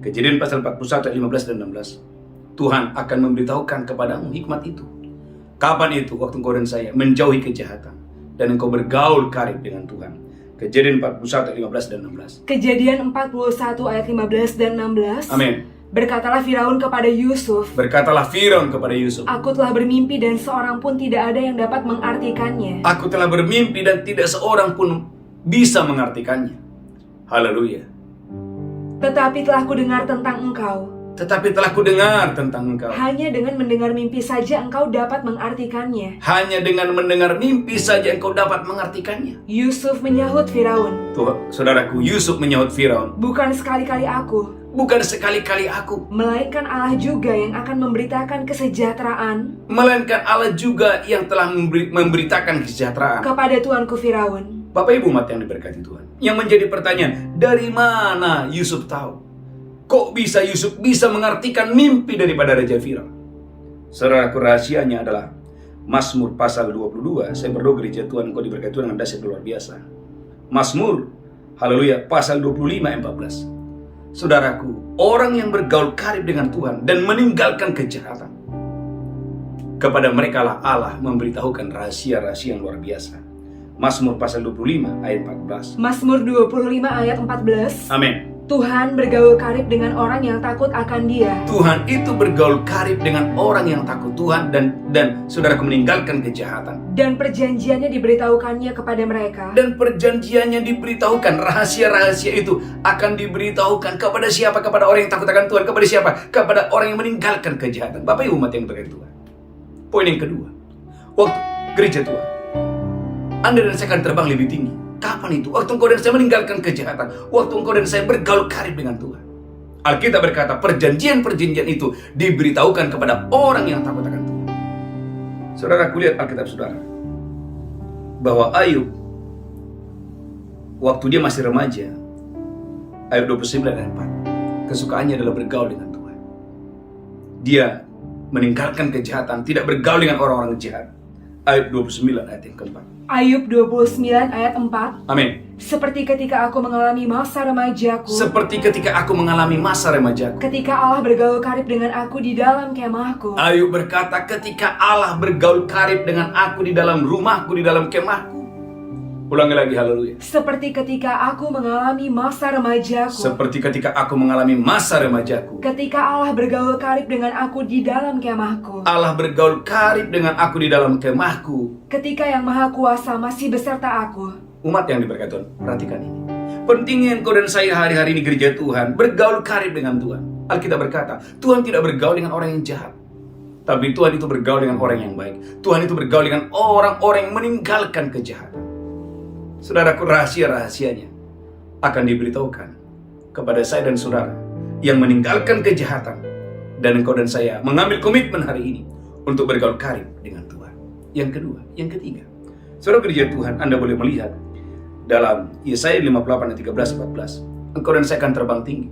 Kejadian pasal 41 ayat 15 dan 16. Tuhan akan memberitahukan kepadamu hikmat itu. Kapan itu? Waktu engkau dan saya menjauhi kejahatan dan engkau bergaul karib dengan Tuhan. Kejadian 41 ayat 15 dan 16. Kejadian 41 ayat 15 dan 16. Amin. Berkatalah Firaun kepada Yusuf, Berkatalah Firaun kepada Yusuf, aku telah bermimpi dan seorang pun tidak ada yang dapat mengartikannya. aku telah bermimpi dan tidak seorang pun bisa mengartikannya. Haleluya. Tetapi telah kudengar tentang engkau. Tetapi telah kudengar tentang engkau. Hanya dengan mendengar mimpi saja engkau dapat mengartikannya. Hanya dengan mendengar mimpi saja engkau dapat mengartikannya. Yusuf menyahut Firaun, Tuh, saudaraku, Yusuf menyahut Firaun, bukan sekali-kali aku, bukan sekali-kali aku, melainkan Allah juga yang akan memberitakan kesejahteraan melainkan Allah juga yang telah memberitakan kesejahteraan. kepada tuanku Firaun. Bapak Ibu umat yang diberkati Tuhan, yang menjadi pertanyaan, dari mana Yusuf tahu? Kok bisa Yusuf bisa mengartikan mimpi daripada Raja Firaun? Saudaraku, rahasianya adalah Mazmur pasal 22. Saya berdoa gereja Tuhan, engkau diberkati Tuhan dengan dahsyat luar biasa. Mazmur, haleluya, pasal 25 ayat 14. Saudaraku, orang yang bergaul karib dengan Tuhan dan meninggalkan kejahatan, kepada mereka lah Allah memberitahukan rahasia-rahasia yang luar biasa. Mazmur pasal 25 ayat 14. Mazmur 25 ayat 14. Amin. Tuhan bergaul karib dengan orang yang takut akan Dia. Tuhan itu bergaul karib dengan orang yang takut Tuhan dan saudaraku meninggalkan kejahatan. Dan perjanjiannya diberitahukannya kepada mereka. Dan perjanjiannya diberitahukan, rahasia-rahasia itu akan diberitahukan kepada siapa? Kepada orang yang takut akan Tuhan. Kepada siapa? Kepada orang yang meninggalkan kejahatan. Bapak Ibu umat yang berkati Tuhan. Poin yang kedua, waktu gereja Tuhan, Anda dan saya akan terbang lebih tinggi. Kapan itu? Waktu engkau dan saya meninggalkan kejahatan. Waktu engkau dan saya bergaul karib dengan Tuhan. Alkitab berkata perjanjian-perjanjian itu diberitahukan kepada orang yang takut akan Tuhan. Saudara, aku lihat Alkitab saudara, bahwa Ayub, waktu dia masih remaja, Ayub 29 ayat 4, kesukaannya adalah bergaul dengan Tuhan. Dia meninggalkan kejahatan, tidak bergaul dengan orang-orang jahat. Ayub 29 ayat yang keempat. Ayub 29 ayat 4. Amin. Seperti ketika aku mengalami masa remajaku. Seperti ketika aku mengalami masa remajaku. Ketika Allah bergaul karib dengan aku di dalam kemahku. Ayub berkata, ketika Allah bergaul karib dengan aku di dalam rumahku, di dalam kemahku. Ulangi lagi, haleluya. Seperti ketika aku mengalami masa remajaku. Seperti ketika aku mengalami masa remajaku. Ketika Allah bergaul karib dengan aku di dalam kemahku. Allah bergaul karib dengan aku di dalam kemahku. Ketika Yang Maha Kuasa masih beserta aku. Umat yang diberkati Tuhan, perhatikan ini. Pentingnya engkau dan saya hari-hari ini gereja Tuhan bergaul karib dengan Tuhan. Alkitab berkata, Tuhan tidak bergaul dengan orang yang jahat, tapi Tuhan itu bergaul dengan orang yang baik. Tuhan itu bergaul dengan orang-orang yang meninggalkan kejahatan. Saudaraku, rahasia-rahasianya akan diberitahukan kepada saya dan saudara yang meninggalkan kejahatan. Dan engkau dan saya mengambil komitmen hari ini untuk bergaul karib dengan Tuhan. Yang kedua, yang ketiga, saudara gereja Tuhan, Anda boleh melihat dalam Yesaya 58 ayat 13-14, engkau dan saya akan terbang tinggi.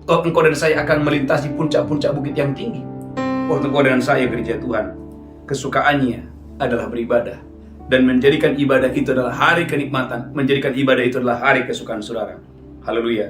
Engkau dan saya akan melintasi puncak-puncak bukit yang tinggi. Waktu engkau dan saya gereja Tuhan, kesukaannya adalah beribadah. Dan menjadikan ibadah itu adalah hari kenikmatan. Menjadikan ibadah itu adalah hari kesukaan saudara. Haleluya.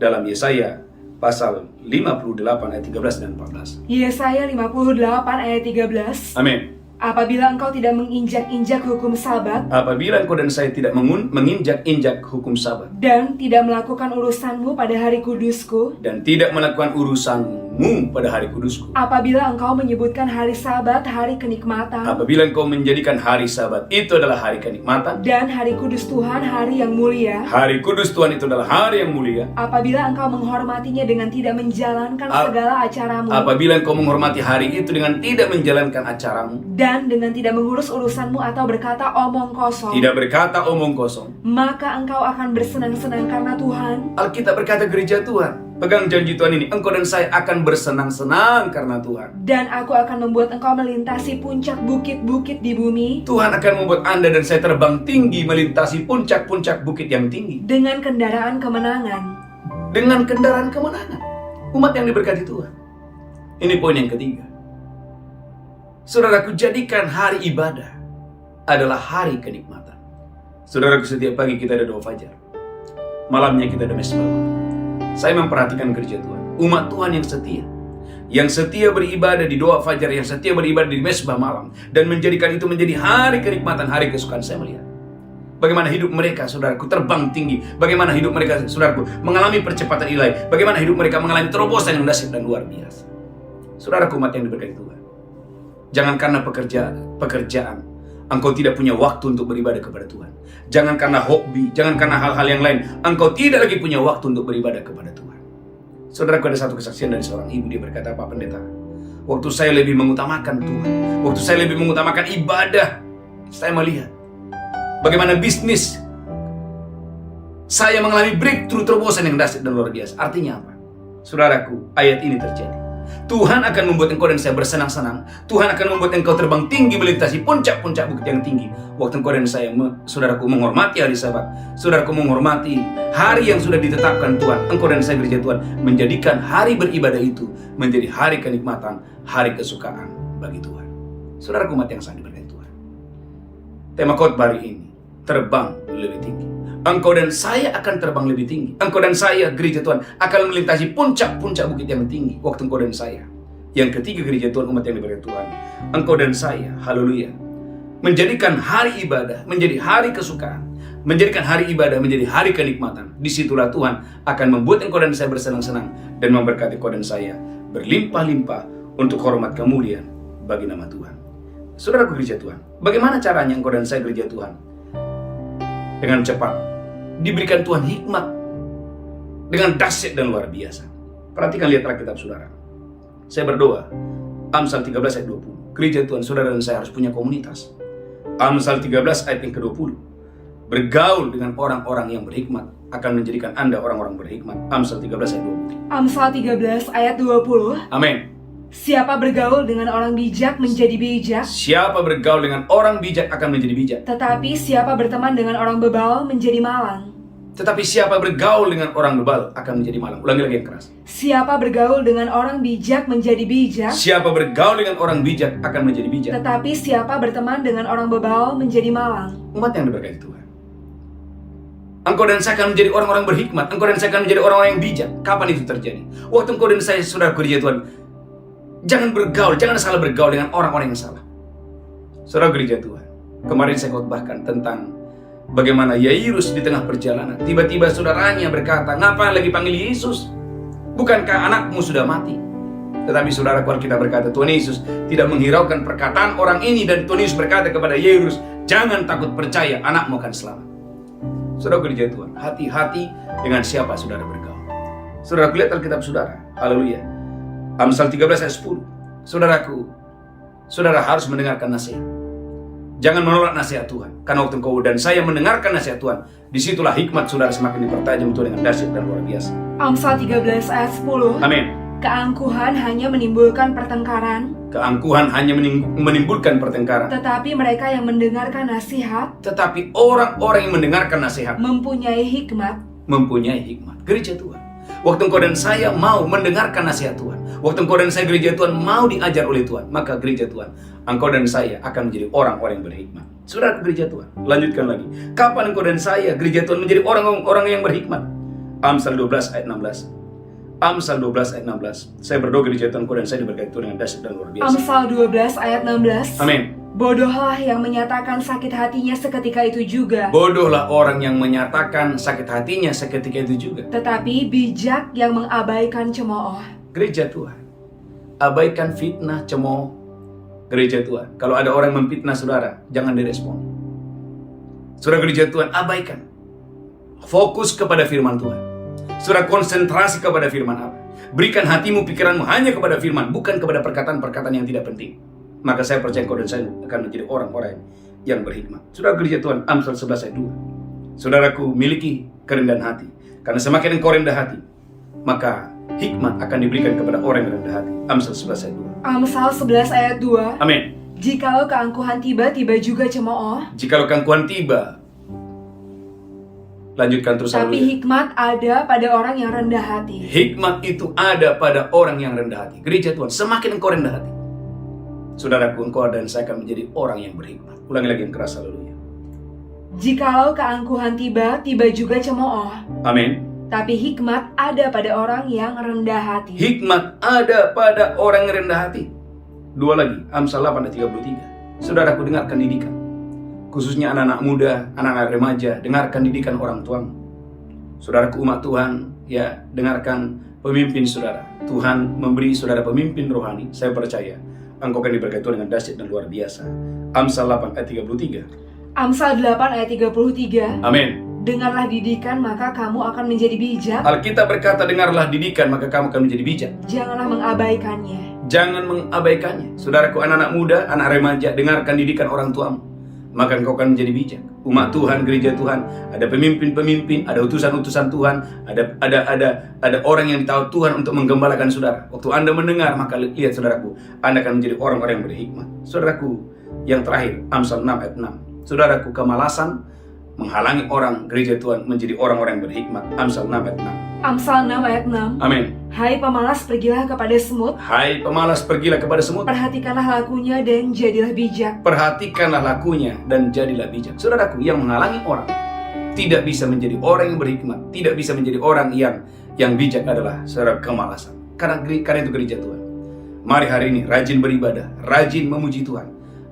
Dalam Yesaya pasal 58 ayat 13 dan 14. Yesaya 58 ayat 13. Amin. Apabila engkau tidak menginjak-injak hukum Sabat. Apabila engkau dan saya tidak menginjak-injak hukum Sabat. Dan tidak melakukan urusanmu pada hari kudusku. Dan tidak melakukan urusanmu pada hari kudusku. Apabila engkau menyebutkan hari Sabat hari kenikmatan. Apabila engkau menjadikan hari Sabat itu adalah hari kenikmatan. Dan hari kudus Tuhan hari yang mulia. Hari kudus Tuhan itu adalah hari yang mulia. Apabila engkau menghormatinya dengan tidak menjalankan segala acaramu. Apabila engkau menghormati hari itu dengan tidak menjalankan acaramu. Dan dengan tidak mengurus urusanmu atau berkata omong kosong. Tidak berkata omong kosong. Maka engkau akan bersenang-senang karena Tuhan. Alkitab berkata gereja Tuhan, pegang janji Tuhan ini, engkau dan saya akan bersenang-senang karena Tuhan. Dan aku akan membuat engkau melintasi puncak bukit-bukit di bumi. Tuhan akan membuat Anda dan saya terbang tinggi melintasi puncak-puncak bukit yang tinggi. Dengan kendaraan kemenangan. Dengan kendaraan kemenangan. Umat yang diberkati Tuhan. Ini poin yang ketiga. Saudaraku, jadikan hari ibadah adalah hari kenikmatan. Saudaraku, setiap pagi kita ada doa fajar. Malamnya kita ada mesbah. Saya memperhatikan gereja Tuhan. umat Tuhan yang setia beribadah di doa fajar, yang setia beribadah di mesbah malam, dan menjadikan itu menjadi hari kenikmatan, hari kesukaan. Saya melihat bagaimana hidup mereka, saudaraku, terbang tinggi. Bagaimana hidup mereka, saudaraku, mengalami percepatan ilahi. Bagaimana hidup mereka mengalami terobosan yang dahsyat dan luar biasa. Saudaraku, umat yang diberkati Tuhan, jangan karena pekerjaan engkau tidak punya waktu untuk beribadah kepada Tuhan. Jangan karena hobi, jangan karena hal-hal yang lain engkau tidak lagi punya waktu untuk beribadah kepada Tuhan. Saudaraku, ada satu kesaksian dari seorang ibu. Dia berkata, Pak Pendeta, waktu saya lebih mengutamakan Tuhan, waktu saya lebih mengutamakan ibadah, saya melihat bagaimana bisnis saya mengalami breakthrough, terobosan yang dahsyat dan luar biasa. Artinya apa? Saudaraku, ayat ini terjadi. Tuhan akan membuat engkau dan saya bersenang-senang. Tuhan akan membuat engkau terbang tinggi, melintasi puncak-puncak bukit yang tinggi. Waktu engkau dan saya, saudaraku, menghormati hari Sabat, saudaraku, menghormati hari yang sudah ditetapkan Tuhan. Engkau dan saya, gereja Tuhan, menjadikan hari beribadah itu menjadi hari kenikmatan, hari kesukaan bagi Tuhan. Saudaraku, umat yang sangat diberkati Tuhan, tema khotbah hari ini, terbang lebih tinggi. Engkau dan saya akan terbang lebih tinggi. Engkau dan saya, gereja Tuhan, akan melintasi puncak-puncak bukit yang tinggi. Waktu engkau dan saya. Yang ketiga, gereja Tuhan, umat yang diberkati Tuhan, engkau dan saya, haleluya, menjadikan hari ibadah menjadi hari kesukaan, menjadikan hari ibadah menjadi hari kenikmatan. Disitulah Tuhan akan membuat engkau dan saya bersenang-senang dan memberkati engkau dan saya berlimpah-limpah untuk hormat kemuliaan bagi nama Tuhan. Saudaraku, gereja Tuhan, bagaimana caranya engkau dan saya, gereja Tuhan, dengan cepat diberikan Tuhan hikmat dengan dahsyat dan luar biasa? Perhatikan, lihat Alkitab saudara. Saya berdoa, Amsal 13 ayat 20. Gereja Tuhan, saudara dan saya harus punya komunitas. Amsal 13 ayat yang ke-20. Bergaul dengan orang-orang yang berhikmat akan menjadikan Anda orang-orang berhikmat. Amsal 13 ayat 20. Amsal 13 ayat 20. Amin. Siapa bergaul dengan orang bijak menjadi bijak, Siapa bergaul dengan orang bijak akan menjadi bijak. tetapi siapa berteman dengan orang bebal menjadi malang. Tetapi siapa bergaul dengan orang bebal akan menjadi malang. Ulangi lagi yang keras. Siapa bergaul dengan orang bijak menjadi bijak, Siapa bergaul dengan orang bijak akan menjadi bijak. tetapi siapa berteman dengan orang bebal menjadi malang. Umat yang diberkati Tuhan, engkau dan saya akan menjadi orang-orang berhikmat. Engkau dan saya akan menjadi orang-orang yang bijak. Kapan itu terjadi? Waktu engkau dan saya, saudara, gereja Tuhan, jangan bergaul, jangan salah bergaul dengan orang-orang yang salah. Saudara, gereja Tuhan, kemarin saya khotbahkan tentang bagaimana Yairus di tengah perjalanan, tiba-tiba saudaranya berkata, ngapain lagi panggil Yesus? Bukankah anakmu sudah mati? Tetapi saudara, Alkitab berkata, Tuhan Yesus tidak menghiraukan perkataan orang ini, dan Tuhan Yesus berkata kepada Yairus, jangan takut, percaya, anakmu akan selamat. Saudara, gereja Tuhan, hati-hati dengan siapa saudara bergaul. Saudara, lihat Alkitab saudara, haleluya. Amsal 13 ayat 10. Saudaraku, saudara harus mendengarkan nasihat. Jangan menolak nasihat Tuhan. Karena waktu engkau dan saya mendengarkan nasihat Tuhan, disitulah hikmat saudara semakin dipertajam Tuhan dengan dahsyat dan luar biasa. Amsal 13 ayat 10. Amin. Keangkuhan hanya menimbulkan pertengkaran, Keangkuhan hanya menimbulkan pertengkaran. tetapi mereka yang mendengarkan nasihat Tetapi orang-orang yang mendengarkan nasihat mempunyai hikmat. mempunyai hikmat. Gereja Tuhan, waktu engkau dan saya mau mendengarkan nasihat Tuhan, waktu engkau dan saya, gereja Tuhan, mau diajar oleh Tuhan, maka gereja Tuhan, engkau dan saya akan menjadi orang-orang yang berhikmat. Saudara, gereja Tuhan, lanjutkan lagi. Kapan engkau dan saya, gereja Tuhan, menjadi orang-orang yang berhikmat? Amsal 12 ayat 16. Amsal 12 ayat 16. Saya berdoa, gereja Tuhan, engkau dan saya diberkati Tuhan dengan dahsyat dan luar biasa. Amsal 12 ayat 16. Amin. Bodohlah yang menyatakan sakit hatinya seketika itu juga, Bodohlah orang yang menyatakan sakit hatinya seketika itu juga. tetapi bijak yang mengabaikan cemooh. Gereja Tuhan, abaikan fitnah, cemooh. Gereja Tuhan, kalau ada orang memfitnah saudara, jangan direspon. Saudara, gereja Tuhan, abaikan. Fokus kepada firman Tuhan. Saudara, konsentrasi kepada firman Allah. Berikan hatimu, pikiranmu hanya kepada firman, bukan kepada perkataan-perkataan yang tidak penting. Maka saya percaya engkau dan saya akan menjadi orang-orang yang berhikmat. Saudara, gereja Tuhan, Amsal 11 ayat 2. Saudaraku, miliki kerendahan hati. Karena semakin engkau rendah hati, maka hikmat akan diberikan kepada orang yang rendah hati. Amsal 11 ayat 2. Amsal 11 ayat 2. Amin. Jikalau keangkuhan tiba, tiba juga cemooh. Jikalau keangkuhan tiba, lanjutkan terus. Tapi hikmat ada pada orang yang rendah hati. Hikmat itu ada pada orang yang rendah hati. Gereja Tuhan, semakin engkau rendah hati, saudaraku, engkau dan saya akan menjadi orang yang berhikmat. Ulangi lagi yang keras, haleluya. Jikalau keangkuhan tiba, tiba juga cemooh. Amin. Tapi hikmat ada pada orang yang rendah hati. Hikmat ada pada orang yang rendah hati. Dua lagi, Amsal 8 ayat 33. Saudaraku, dengarkan didikan. Khususnya anak-anak muda, anak-anak remaja, dengarkan didikan orang tuamu. Saudaraku umat Tuhan, ya, dengarkan pemimpin saudara. Tuhan memberi saudara pemimpin rohani. Saya percaya engkau akan diberkati Tuhan dengan dahsyat dan luar biasa. Amsal 8 ayat 33. Amsal 8 ayat 33. Amin. Dengarlah didikan maka kamu akan menjadi bijak. Alkitab berkata, dengarlah didikan maka kamu akan menjadi bijak. Janganlah mengabaikannya. Jangan mengabaikannya. Saudaraku anak-anak muda, anak remaja, dengarkan didikan orang tuamu, maka engkau akan menjadi bijak. Umat Tuhan, gereja Tuhan, ada pemimpin-pemimpin, ada utusan-utusan Tuhan, ada orang yang tahu Tuhan untuk menggembalakan saudara. Waktu Anda mendengar, maka lihat saudaraku, Anda akan menjadi orang-orang yang berhikmat. Saudaraku, yang terakhir, Amsal 6 ayat 6. Saudaraku, kemalasan menghalangi orang gereja Tuhan menjadi orang-orang yang berhikmat. Amsal 6 ayat 6. Amsal 6 ayat 6. Amin. Hai pemalas, pergilah kepada semut. Hai pemalas, pergilah kepada semut. Perhatikanlah lakunya dan jadilah bijak. Perhatikanlah lakunya dan jadilah bijak. Saudaraku, yang menghalangi orang tidak bisa menjadi orang yang berhikmat, tidak bisa menjadi orang yang bijak adalah saudara kemalasan. Karena itu gereja Tuhan. Mari hari ini rajin beribadah, rajin memuji Tuhan,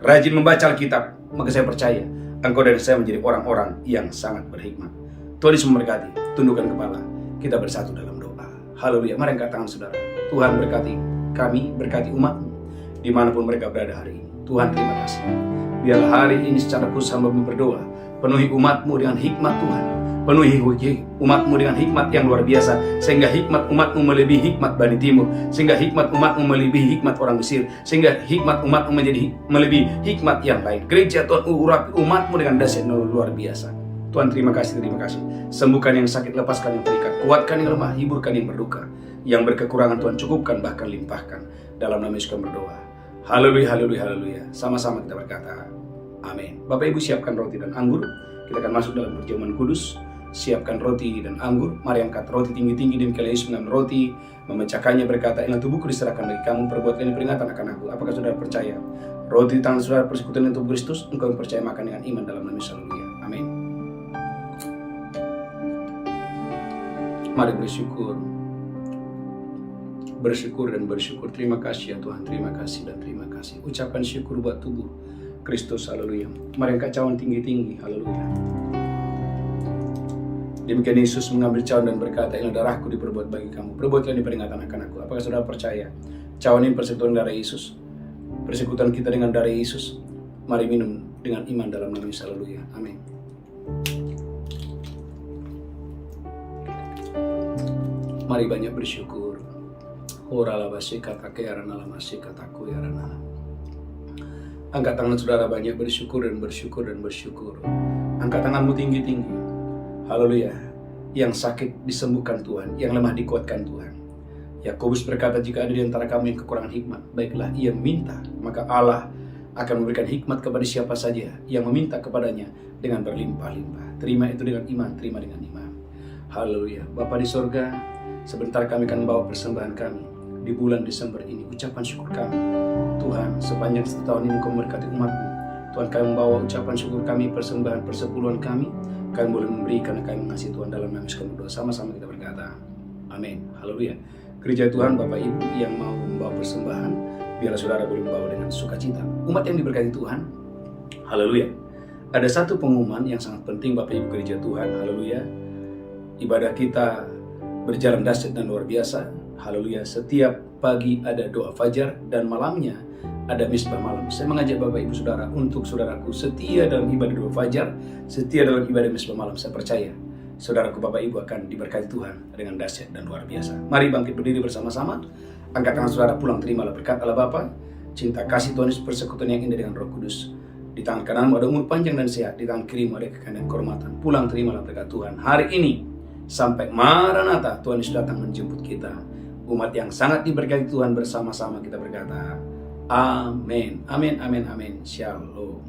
rajin membaca Alkitab. Maka saya percaya engkau dan saya menjadi orang-orang yang sangat berhikmat. Tuhan Yesus memberkati. Tundukkan kepala, kita bersatu dalam doa. Haleluya. Mari angkat tangan saudara. Tuhan berkati kami, berkati umat-Mu dimanapun mereka berada hari ini. Tuhan, terima kasih. Biarlah hari ini secara khusus hamba berdoa, penuhi umat-Mu dengan hikmat Tuhan. Penuhi umat-Mu dengan hikmat yang luar biasa, sehingga hikmat umat-Mu melebihi hikmat Bani Timur, sehingga hikmat umat-Mu melebihi hikmat orang Mesir, sehingga hikmat umat-Mu menjadi melebihi hikmat yang lain. Gereja Tuhan, urapi umat-Mu dengan dahsyat dan luar biasa. Tuhan, terima kasih, terima kasih. Sembuhkan yang sakit, lepaskan yang terikat, kuatkan yang lemah, hiburkan yang berduka, yang berkekurangan Tuhan cukupkan, bahkan limpahkan. Dalam nama Yesus kami berdoa. Haleluya, haleluya, haleluya. Sama-sama kita berkata, amin. Bapak Ibu siapkan roti dan anggur. Kita akan masuk dalam perjamuan kudus. Siapkan roti dan anggur. Mari angkat roti tinggi-tinggi, demikian Yesus mengambil roti, memecahkannya berkata, inilah tubuhku diserahkan bagi kamu, perbuatkan ini peringatan akan aku. Apakah saudara percaya? Roti di tangan saudara persekutuan dengan tubuh Kristus, engkau yang percaya makan dengan iman dalam nama Yesus. Haleluya. Amin. Mari bersyukur. Bersyukur dan bersyukur. Terima kasih ya Tuhan, terima kasih dan terima kasih. Ucapan syukur buat tubuh Kristus. Haleluya. Mari angkat cawan tinggi-tinggi. Haleluya. Demikian Yesus mengambil cawan dan berkata, inilah darahku diperbuat bagi kamu, perbuatlah ini peringatan akan aku. Apakah saudara percaya? Cawan ini persekutuan darah Yesus, persekutuan kita dengan darah Yesus. Mari minum dengan iman dalam nama Yesus. Haleluya. Amin. Mari banyak bersyukur. Angkat tangan saudara, banyak bersyukur dan bersyukur dan bersyukur. Angkat tanganmu tinggi-tinggi. Haleluya. Yang sakit disembuhkan Tuhan, yang lemah dikuatkan Tuhan. Yakobus berkata, jika ada di antara kamu yang kekurangan hikmat, baiklah ia meminta, maka Allah akan memberikan hikmat kepada siapa saja yang meminta kepadanya dengan berlimpah-limpah. Terima itu dengan iman, terima dengan iman. Haleluya. Bapa di sorga, sebentar kami akan membawa persembahan kami di bulan Desember ini. Ucapan syukur kami, Tuhan, sepanjang 1 tahun ini Kau memberkati umat-Mu. Tuhan, kami membawa ucapan syukur kami, persembahan persepuluhan kami boleh memberi karena kami mengasihi Tuhan. Dalam nama Yesus kami berdoa. Sama-sama kita berkata, amin. Haleluya. Gereja Tuhan, Bapak Ibu yang mau membawa persembahan, biarlah saudara boleh membawa dengan sukacita. Umat yang diberkati Tuhan, haleluya. Ada satu pengumuman yang sangat penting Bapak Ibu gereja Tuhan, haleluya. Ibadah kita berjalan dahsyat dan luar biasa, haleluya. Setiap pagi ada doa fajar dan malamnya ada misbah malam. Saya mengajak Bapak Ibu Saudara untuk saudaraku setia dalam ibadah doa fajar, setia dalam ibadah misbah malam. Saya percaya saudaraku Bapak Ibu akan diberkati Tuhan dengan dahsyat dan luar biasa. Mari bangkit berdiri bersama-sama. Angkat tangan saudara, pulang terimalah berkat Allah Bapa, cinta kasih Tuhan Yesus, persekutuan yang indah dengan Roh Kudus. Di tangan kananmu ada umur panjang dan sehat, di tangan kirimu ada kekayaan dan kehormatan. Pulang terimalah berkat Tuhan hari ini sampai Maranatha. Tuhan Yesus datang menjemput kita. Umat yang sangat diberkati Tuhan, bersama-sama kita berkata, amin, amin, amin, amin. Shalom.